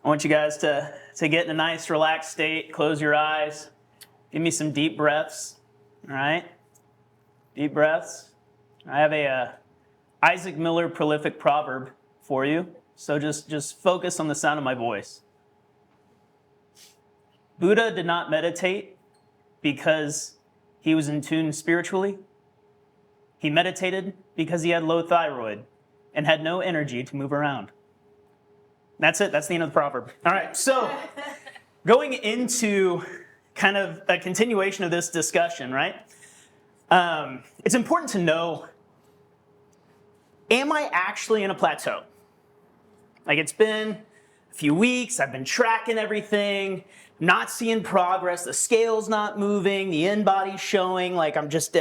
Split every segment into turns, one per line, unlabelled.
I want you guys to get in a nice, relaxed state. Close your eyes. Give me some deep breaths. All right? Deep breaths. I have a Isaac Miller prolific proverb for you. So just focus on the sound of my voice. Buddha did not meditate because he was in tune spiritually. He meditated because he had low thyroid and had no energy to move around. That's it. That's the end of the proverb. All right. So going into kind of a continuation of this discussion, right? It's important to know, am I actually in a plateau? Like, it's been a few weeks. I've been tracking everything, not seeing progress. The scale's not moving. The in-body's showing. Like, I'm just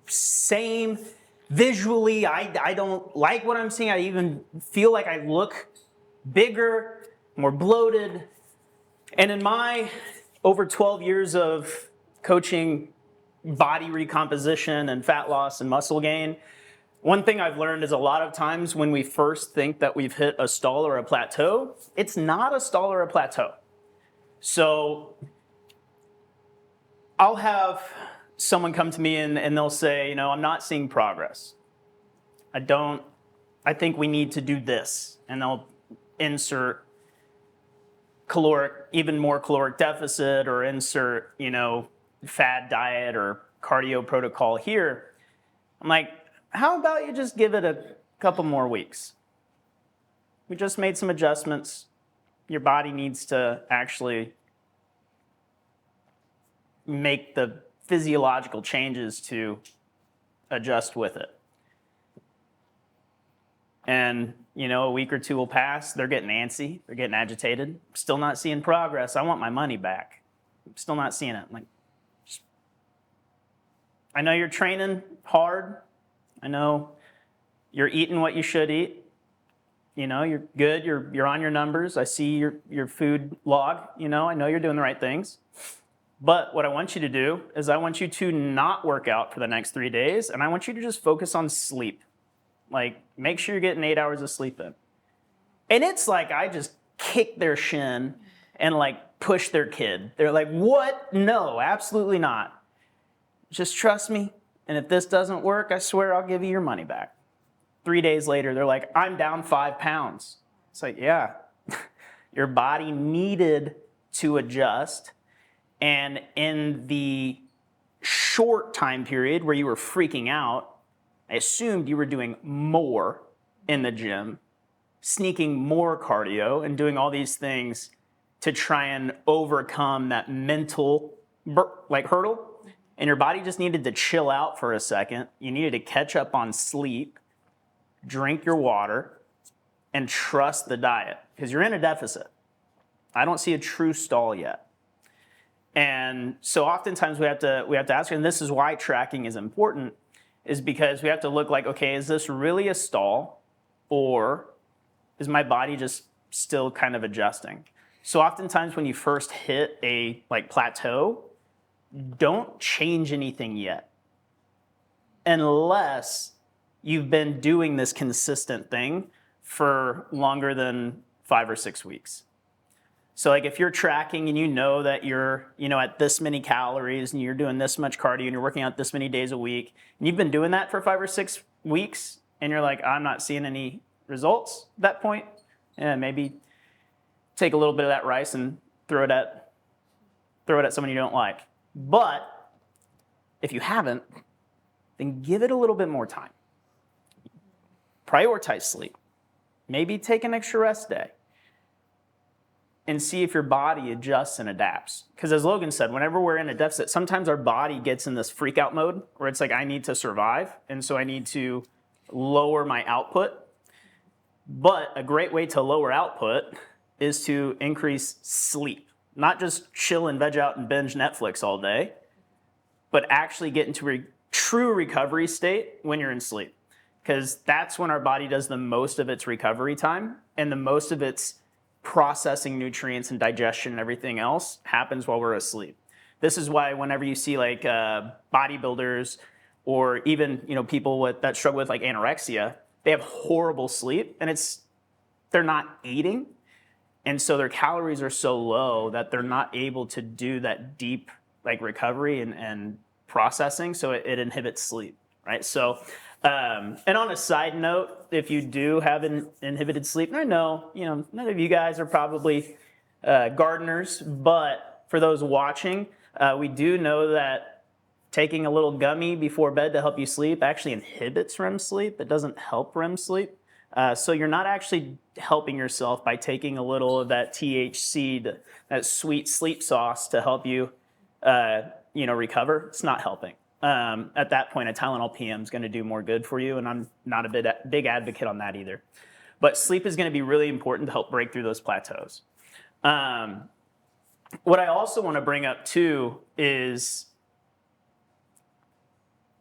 same visually. I don't like what I'm seeing. I even feel like I look bigger, more bloated. And in my over 12 years of coaching body recomposition and fat loss and muscle gain, one thing I've learned is a lot of times when we first think that we've hit a stall or a plateau, it's not a stall or a plateau. So I'll have someone come to me and they'll say, I'm not seeing progress. I think we need to do this. And they'll insert even more caloric deficit, or insert, fad diet or cardio protocol here. I'm like, how about you just give it a couple more weeks? We just made some adjustments. Your body needs to actually make the physiological changes to adjust with it. And, a week or two will pass. They're getting antsy. They're getting agitated. Still not seeing progress. I want my money back. Still not seeing it. I know you're training hard. I know you're eating what you should eat. You're good. You're on your numbers. I see your food log. I know you're doing the right things. But what I want you to do is I want you to not work out for the next 3 days, and I want you to just focus on sleep. Make sure you're getting 8 hours of sleep in. And it's like I just kick their shin and push their kid. They're like, what? No, absolutely not. Just trust me. And if this doesn't work, I swear I'll give you your money back. 3 days later, they're like, I'm down 5 pounds. It's like, yeah, your body needed to adjust. And in the short time period where you were freaking out, I assumed you were doing more in the gym, sneaking more cardio, and doing all these things to try and overcome that mental hurdle. And your body just needed to chill out for a second. You needed to catch up on sleep, drink your water, and trust the diet, because you're in a deficit. I don't see a true stall yet. And so oftentimes we have to ask, and this is why tracking is important, is because we have to look like, okay, is this really a stall, or is my body just still kind of adjusting? So oftentimes when you first hit a plateau, don't change anything yet, unless you've been doing this consistent thing for longer than 5 or 6 weeks. So if you're tracking and you know that you're at this many calories and you're doing this much cardio and you're working out this many days a week, and you've been doing that for 5 or 6 weeks, and you're like, I'm not seeing any results at that point, maybe take a little bit of that rice and throw it at someone you don't like. But if you haven't, then give it a little bit more time. Prioritize sleep. Maybe take an extra rest day. And see if your body adjusts and adapts. Because as Logan said, whenever we're in a deficit, sometimes our body gets in this freak out mode where it's like, I need to survive, and so I need to lower my output. But a great way to lower output is to increase sleep. Not just chill and veg out and binge Netflix all day, but actually get into a true recovery state when you're in sleep. Because that's when our body does the most of its recovery time, and the most of its processing nutrients and digestion and everything else happens while we're asleep. This is why whenever you see bodybuilders or even people that struggle with anorexia, they have horrible sleep, and they're not eating, And so their calories are so low that they're not able to do that deep like recovery and processing. So it inhibits sleep, right? So, and on a side note, if you do have an inhibited sleep, and I know, none of you guys are probably gardeners, but for those watching, we do know that taking a little gummy before bed to help you sleep actually inhibits REM sleep. It doesn't help REM sleep. So you're not actually helping yourself by taking a little of that THC, that sweet sleep sauce to help you, recover. It's not helping. At that point, a Tylenol PM is going to do more good for you, and I'm not a big advocate on that either. But sleep is going to be really important to help break through those plateaus. What I also want to bring up too is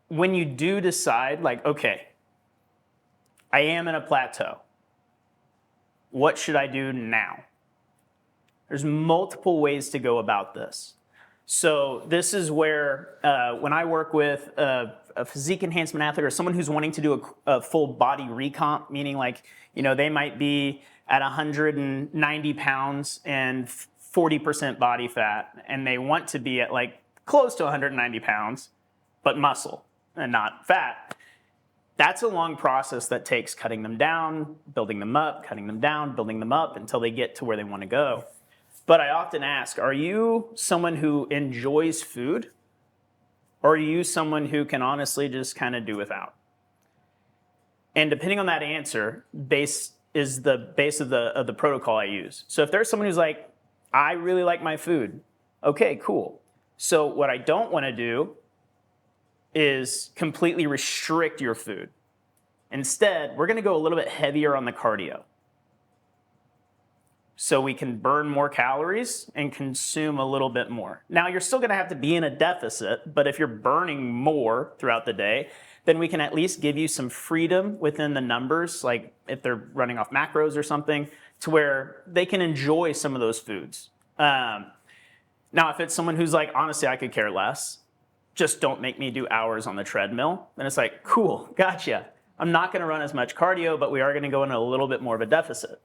when you do decide, like, okay, I am in a plateau. What should I do now? There's multiple ways to go about this. So this is where when I work with a physique enhancement athlete or someone who's wanting to do a full body recomp, meaning like, they might be at 190 pounds and 40% body fat, and they want to be at like close to 190 pounds, but muscle and not fat. That's a long process that takes cutting them down, building them up, cutting them down, building them up until they get to where they want to go. But I often ask, are you someone who enjoys food? Or are you someone who can honestly just kind of do without? And depending on that answer, is the base of the protocol I use. So if there's someone who's like, I really like my food, okay, cool. So what I don't want to do is completely restrict your food. Instead, we're going to go a little bit heavier on the cardio, so we can burn more calories and consume a little bit more. Now, you're still going to have to be in a deficit, but if you're burning more throughout the day, then we can at least give you some freedom within the numbers, like if they're running off macros or something, to where they can enjoy some of those foods. Now, if it's someone who's like, honestly, I could care less, just don't make me do hours on the treadmill, then it's like, cool, gotcha. I'm not going to run as much cardio, but we are going to go into a little bit more of a deficit.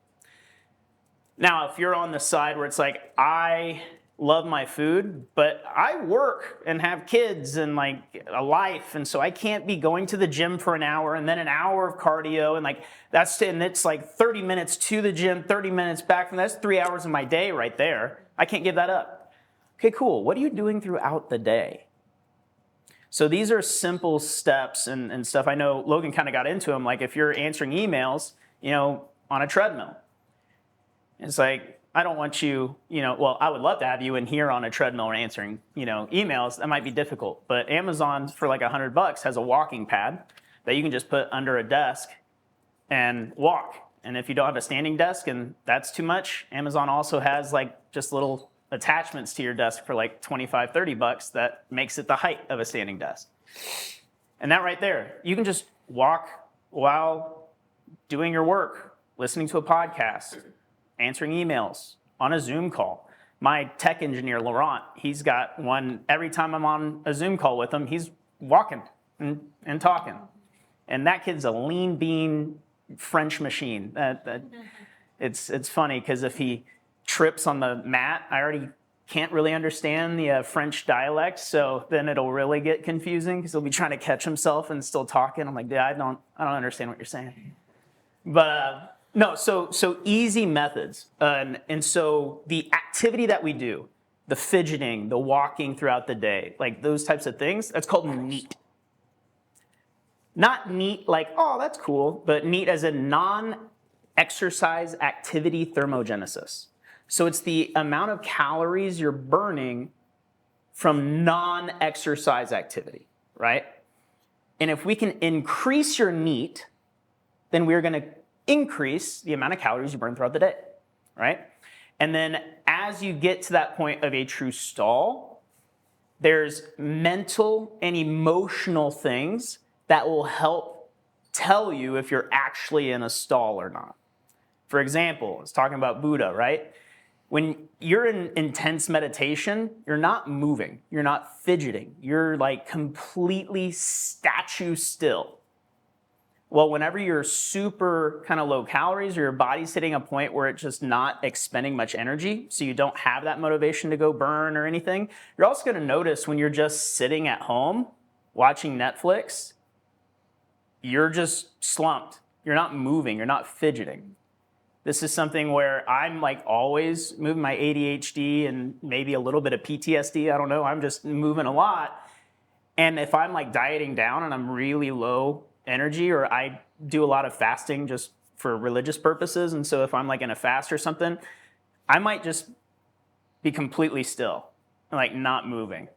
Now, if you're on the side where it's like, I love my food, but I work and have kids and like a life, and so I can't be going to the gym for an hour and then an hour of cardio, and it's like 30 minutes to the gym, 30 minutes back from that's 3 hours of my day right there. I can't give that up. Okay, cool. What are you doing throughout the day? So these are simple steps and stuff. I know Logan kind of got into them. Like if you're answering emails, on a treadmill, it's like, I don't want you, I would love to have you in here on a treadmill or answering, emails. That might be difficult. But Amazon for like $100 has a walking pad that you can just put under a desk and walk. And if you don't have a standing desk and that's too much, Amazon also has like just little attachments to your desk for like $25, $30 that makes it the height of a standing desk. And that right there, you can just walk while doing your work, listening to a podcast, answering emails, on a Zoom call. My tech engineer, Laurent, he's got one, every time I'm on a Zoom call with him, he's walking and talking. And that kid's a lean bean French machine. It's funny because if he trips on the mat, I already can't really understand the French dialect, so then it'll really get confusing because he'll be trying to catch himself and still talking. I'm like, I don't understand what you're saying. But no, so easy methods. And so the activity that we do, the fidgeting, the walking throughout the day, like those types of things, that's called NEAT. Not NEAT like, oh, that's cool, but NEAT as a non-exercise activity thermogenesis. So it's the amount of calories you're burning from non-exercise activity, right? And if we can increase your NEAT, then we're going to increase the amount of calories you burn throughout the day, right? And then as you get to that point of a true stall, there's mental and emotional things that will help tell you if you're actually in a stall or not. For example, I was talking about Buddha, right? When you're in intense meditation, you're not moving, you're not fidgeting, you're like completely statue still. Well, whenever you're super kind of low calories or your body's hitting a point where it's just not expending much energy, so you don't have that motivation to go burn or anything, you're also going to notice when you're just sitting at home watching Netflix, you're just slumped. You're not moving, you're not fidgeting. This is something where I'm like always moving, my ADHD and maybe a little bit of PTSD, I don't know, I'm just moving a lot. And if I'm like dieting down and I'm really low energy, or I do a lot of fasting just for religious purposes, and so if I'm like in a fast or something, I might just be completely still, like not moving.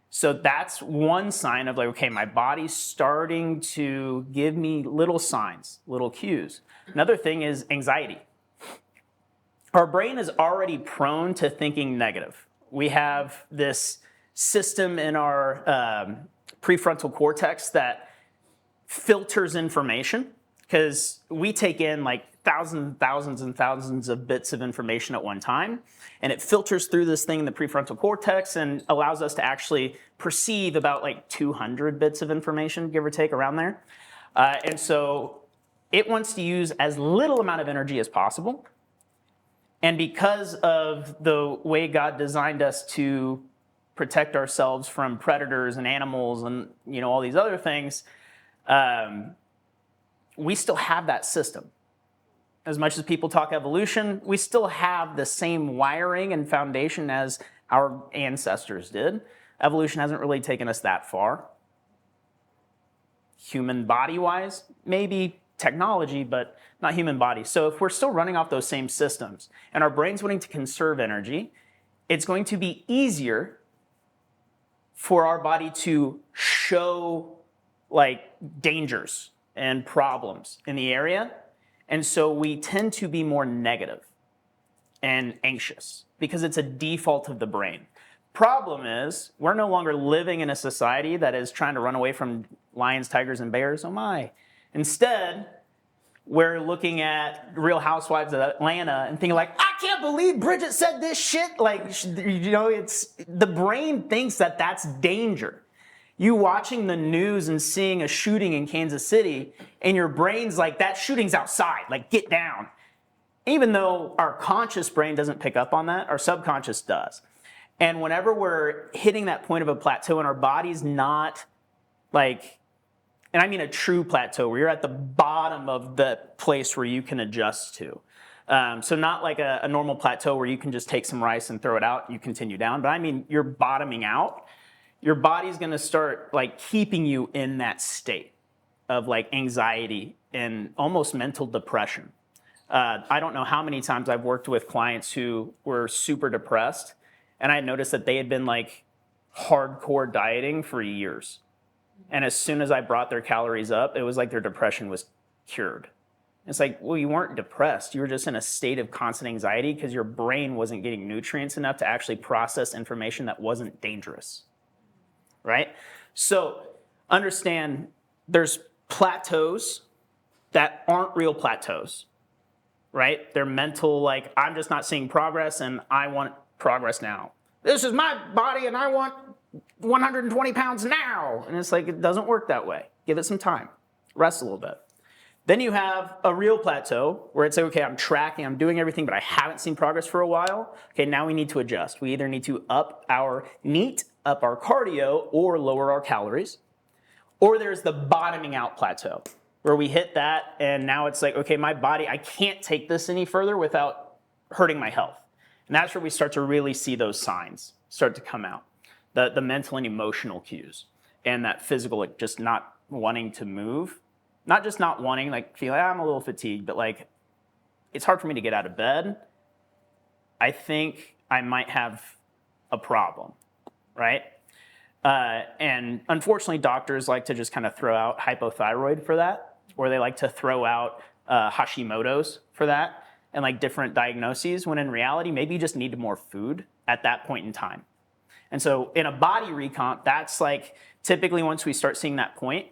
So that's one sign of like, okay, my body's starting to give me little signs, little cues. Another thing is anxiety. Our brain is already prone to thinking negative. We have this system in our prefrontal cortex that filters information, because we take in like thousands and thousands of bits of information at one time, and it filters through this thing in the prefrontal cortex and allows us to actually perceive about like 200 bits of information, give or take, around there. And so it wants to use as little amount of energy as possible. And because of the way God designed us to protect ourselves from predators and animals and all these other things, we still have that system. As much as people talk evolution, we still have the same wiring and foundation as our ancestors did. Evolution hasn't really taken us that far. Human body-wise, maybe technology, but not human body. So if we're still running off those same systems and our brain's wanting to conserve energy, it's going to be easier for our body to show like dangers and problems in the area. And so we tend to be more negative and anxious because it's a default of the brain. Problem is, we're no longer living in a society that is trying to run away from lions, tigers, and bears. Oh my. Instead, we're looking at Real Housewives of Atlanta and thinking like, I can't believe Bridget said this shit. Like, it's the brain thinks that that's danger. You watching the news and seeing a shooting in Kansas City, and your brain's like, that shooting's outside, like get down. Even though our conscious brain doesn't pick up on that, our subconscious does. And whenever we're hitting that point of a plateau and our body's not like, and I mean a true plateau where you're at the bottom of the place where you can adjust to. So not like a normal plateau where you can just take some rice and throw it out and you continue down, but I mean you're bottoming out. Your body's gonna start like keeping you in that state of like anxiety and almost mental depression. I don't know how many times I've worked with clients who were super depressed, and I noticed that they had been like hardcore dieting for years. And as soon as I brought their calories up, it was like their depression was cured. It's like, well, you weren't depressed. You were just in a state of constant anxiety because your brain wasn't getting nutrients enough to actually process information that wasn't dangerous. Right? So understand there's plateaus that aren't real plateaus, right? They're mental, like, I'm just not seeing progress and I want progress now. This is my body and I want 120 pounds now. And it's like, it doesn't work that way. Give it some time. Rest a little bit. Then you have a real plateau where it's okay, I'm tracking, I'm doing everything, but I haven't seen progress for a while. Okay, now we need to adjust. We either need to up our NEAT, up our cardio, or lower our calories. Or there's the bottoming out plateau where we hit that and now it's like, okay, my body, I can't take this any further without hurting my health. And that's where we start to really see those signs start to come out. The mental and emotional cues and that physical, like just not wanting to move. Not just not wanting, like feeling, I'm a little fatigued, but like, it's hard for me to get out of bed. I think I might have a problem, right? And unfortunately, doctors like to just kind of throw out hypothyroid for that, or they like to throw out Hashimoto's for that, and like different diagnoses, when in reality, maybe you just need more food at that point in time. And so in a body recomp, that's like, typically once we start seeing that point,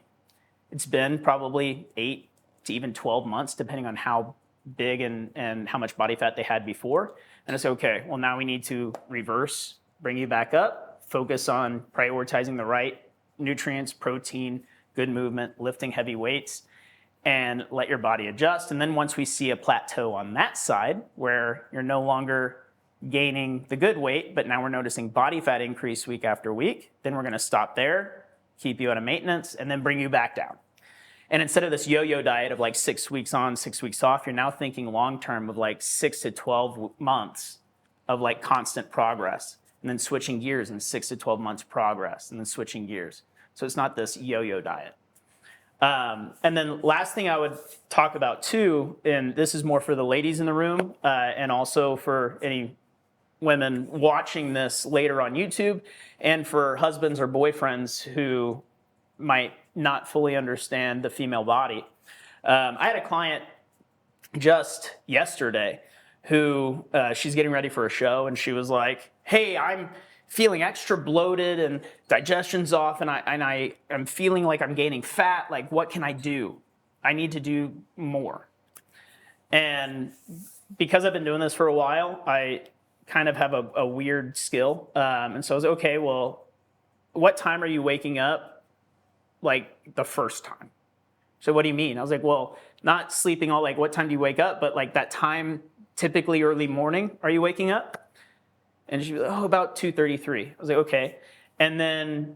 it's been probably 8 to even 12 months, depending on how big and how much body fat they had before. And it's okay, well, now we need to reverse, bring you back up, focus on prioritizing the right nutrients, protein, good movement, lifting heavy weights. and let your body adjust. And then once we see a plateau on that side, where you're no longer gaining the good weight, but now we're noticing body fat increase week after week, then we're going to stop there, keep you at a maintenance, and then bring you back down. And instead of this yo-yo diet of like 6 weeks on, 6 weeks off, you're now thinking long-term of like 6 to 12 months of like constant progress, and then switching gears in 6 to 12 months progress, and then switching gears. So it's not this yo-yo diet. And then last thing I would talk about too, and this is more for the ladies in the room, and also for any women watching this later on YouTube, and for husbands or boyfriends who might not fully understand the female body. I had a client just yesterday who she's getting ready for a show, and she was like, hey, I'm feeling extra bloated and digestion's off, and I'm feeling like I'm gaining fat. Like, what can I do? I need to do more. And because I've been doing this for a while, I kind of have a weird skill. And so I was like, okay, well, what time are you waking up like the first time? So what do you mean? I was like, well, not sleeping all, like what time do you wake up? But like that time, typically early morning, are you waking up? And she was like, oh, about 2:33. I was like, okay. And then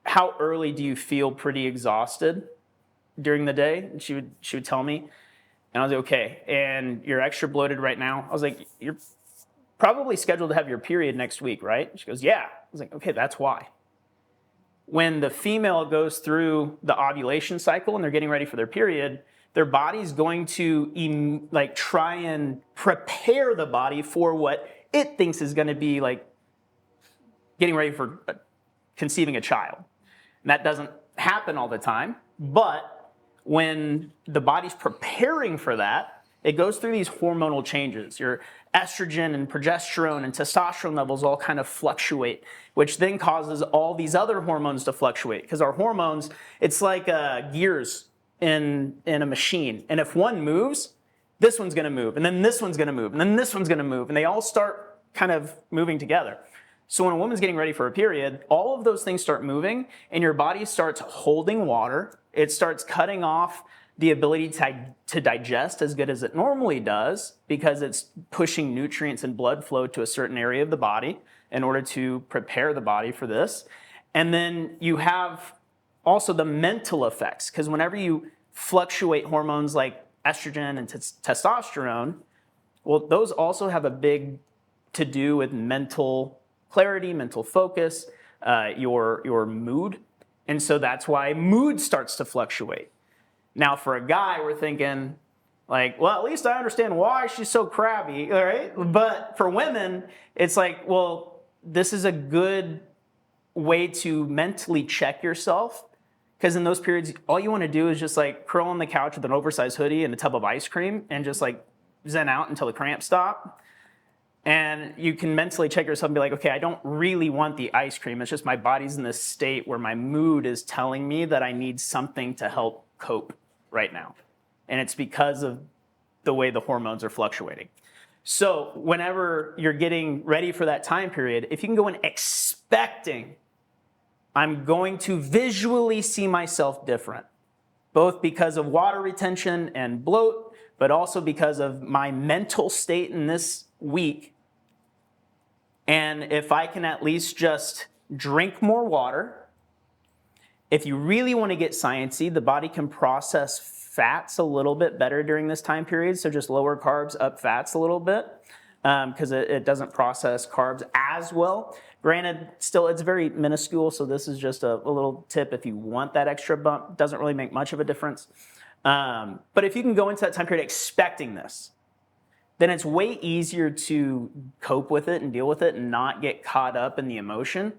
how early do you feel pretty exhausted during the day? And she would tell me. And I was like, okay. And you're extra bloated right now? I was like, you're probably scheduled to have your period next week, right? She goes, yeah. I was like, okay, that's why. When the female goes through the ovulation cycle and they're getting ready for their period, their body's going to like try and prepare the body for what it thinks is going to be like getting ready for conceiving a child. And that doesn't happen all the time, but when the body's preparing for that, it goes through these hormonal changes. Your estrogen and progesterone and testosterone levels all kind of fluctuate, which then causes all these other hormones to fluctuate. Because our hormones, it's like gears in a machine. And if one moves, this one's going to move, and then this one's going to move, and then this one's going to move, and they all start kind of moving together. So when a woman's getting ready for a period, all of those things start moving, and your body starts holding water. It starts cutting off the ability to digest as good as it normally does, because it's pushing nutrients and blood flow to a certain area of the body in order to prepare the body for this. And then you have also the mental effects, because whenever you fluctuate hormones like estrogen and testosterone, well, those also have a big to do with mental clarity, mental focus, your mood. And so that's why mood starts to fluctuate. Now, for a guy, we're thinking like, well, at least I understand why she's so crabby, all right? But for women, it's like, well, this is a good way to mentally check yourself. Because in those periods, all you want to do is just like curl on the couch with an oversized hoodie and a tub of ice cream and just like zen out until the cramps stop. And you can mentally check yourself and be like, okay, I don't really want the ice cream. It's just my body's in this state where my mood is telling me that I need something to help cope right now. And it's because of the way the hormones are fluctuating. So whenever you're getting ready for that time period, if you can go in expecting I'm going to visually see myself different, both because of water retention and bloat, but also because of my mental state in this week. And if I can at least just drink more water, if you really want to get sciencey, the body can process fats a little bit better during this time period, so just lower carbs, up fats a little bit, because it doesn't process carbs as well. Granted, still it's very minuscule, so this is just a little tip if you want that extra bump. Doesn't really make much of a difference. But if you can go into that time period expecting this, then it's way easier to cope with it and deal with it and not get caught up in the emotion.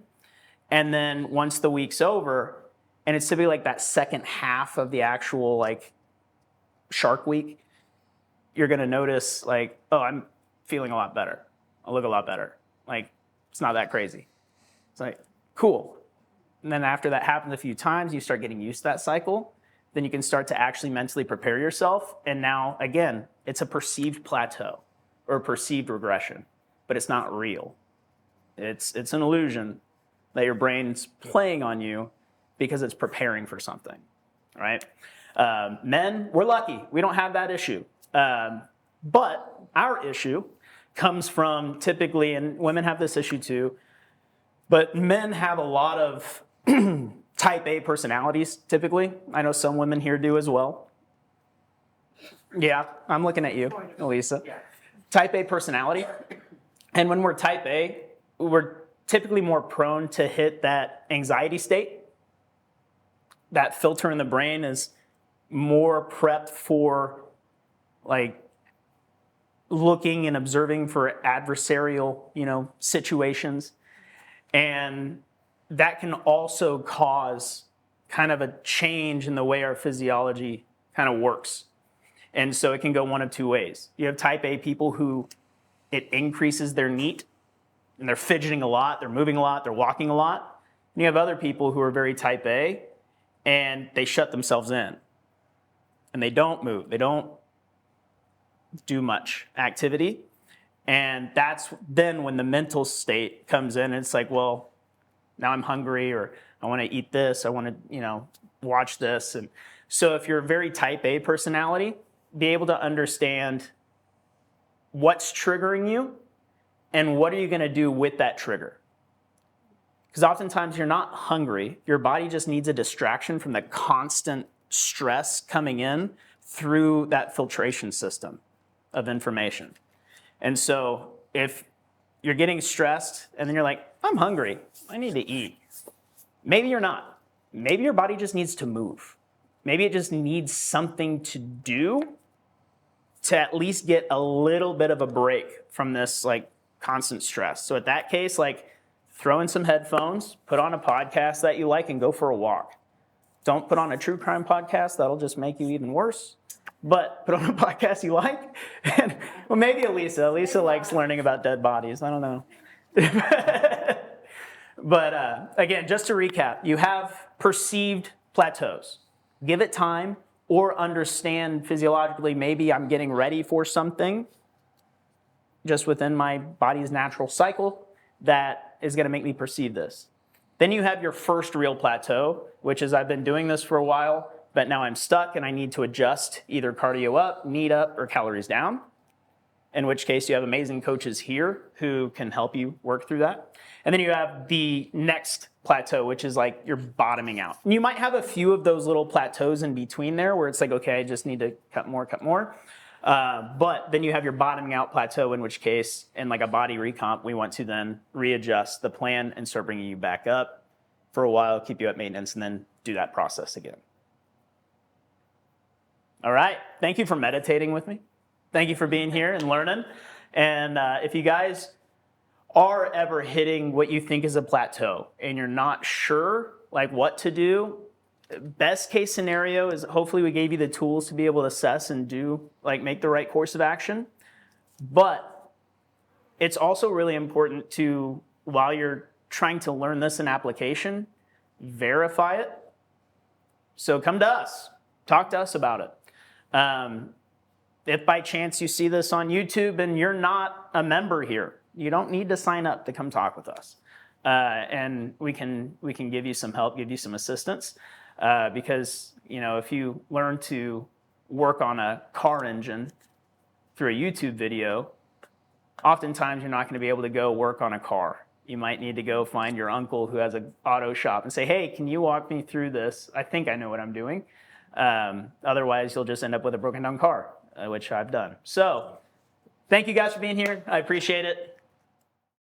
And then once the week's over, and it's typically like that second half of the actual like Shark Week, you're gonna notice like, oh, I'm feeling a lot better. I look a lot better. Like, it's not that crazy. It's like, cool. And then after that happens a few times, you start getting used to that cycle. Then you can start to actually mentally prepare yourself. And now, again, it's a perceived plateau or a perceived regression, but it's not real. It's an illusion that your brain's playing on you because it's preparing for something, right? Men, we're lucky. We don't have that issue. But our issue comes from typically, and women have this issue too, but men have a lot of type A personalities typically. I know some women here do as well. Yeah, I'm looking at you, Elisa. Type A personality. And when we're type A, we're typically more prone to hit that anxiety state. That filter in the brain is more prepped for like looking and observing for adversarial, situations. And that can also cause kind of a change in the way our physiology kind of works. And so it can go one of two ways. You have type A people who it increases their NEAT, and they're fidgeting a lot, they're moving a lot, they're walking a lot. And you have other people who are very type A, and they shut themselves in. And they don't move, they don't do much activity. And that's then when the mental state comes in, and it's like, well, now I'm hungry, or I want to eat this, I want to, watch this. And so if you're a very type A personality, be able to understand what's triggering you and what are you going to do with that trigger. Because oftentimes you're not hungry, your body just needs a distraction from the constant stress coming in through that filtration system of information. And so if you're getting stressed and then you're like, I'm hungry, I need to eat. Maybe you're not. Maybe your body just needs to move. Maybe it just needs something to do to at least get a little bit of a break from this like constant stress. So at that case, like throw in some headphones, put on a podcast that you like and go for a walk. Don't put on a true crime podcast, that'll just make you even worse. But put on a podcast you like. And, well, maybe Elisa. Elisa likes learning about dead bodies. I don't know. But again, just to recap, you have perceived plateaus. Give it time or understand physiologically, maybe I'm getting ready for something just within my body's natural cycle that is going to make me perceive this. Then you have your first real plateau, which is I've been doing this for a while, but now I'm stuck and I need to adjust either cardio up, NEAT up, or calories down, in which case you have amazing coaches here who can help you work through that. And then you have the next plateau, which is like you're bottoming out. And you might have a few of those little plateaus in between there where it's like, okay, I just need to cut more. But then you have your bottoming out plateau, in which case, in like a body recomp, we want to then readjust the plan and start bringing you back up for a while, keep you at maintenance, and then do that process again. All right, thank you for meditating with me. Thank you for being here and learning. And if you guys are ever hitting what you think is a plateau and you're not sure like what to do, best case scenario is hopefully we gave you the tools to be able to assess and do like make the right course of action. But it's also really important to, while you're trying to learn this in application, verify it. So come to us, talk to us about it. If by chance you see this on YouTube and you're not a member here, you don't need to sign up to come talk with us. And we can give you some help, give you some assistance. Because, if you learn to work on a car engine through a YouTube video, oftentimes you're not going to be able to go work on a car. You might need to go find your uncle who has an auto shop and say, hey, can you walk me through this? I think I know what I'm doing. Otherwise, you'll just end up with a broken down car, which I've done. So thank you guys for being here. I appreciate it.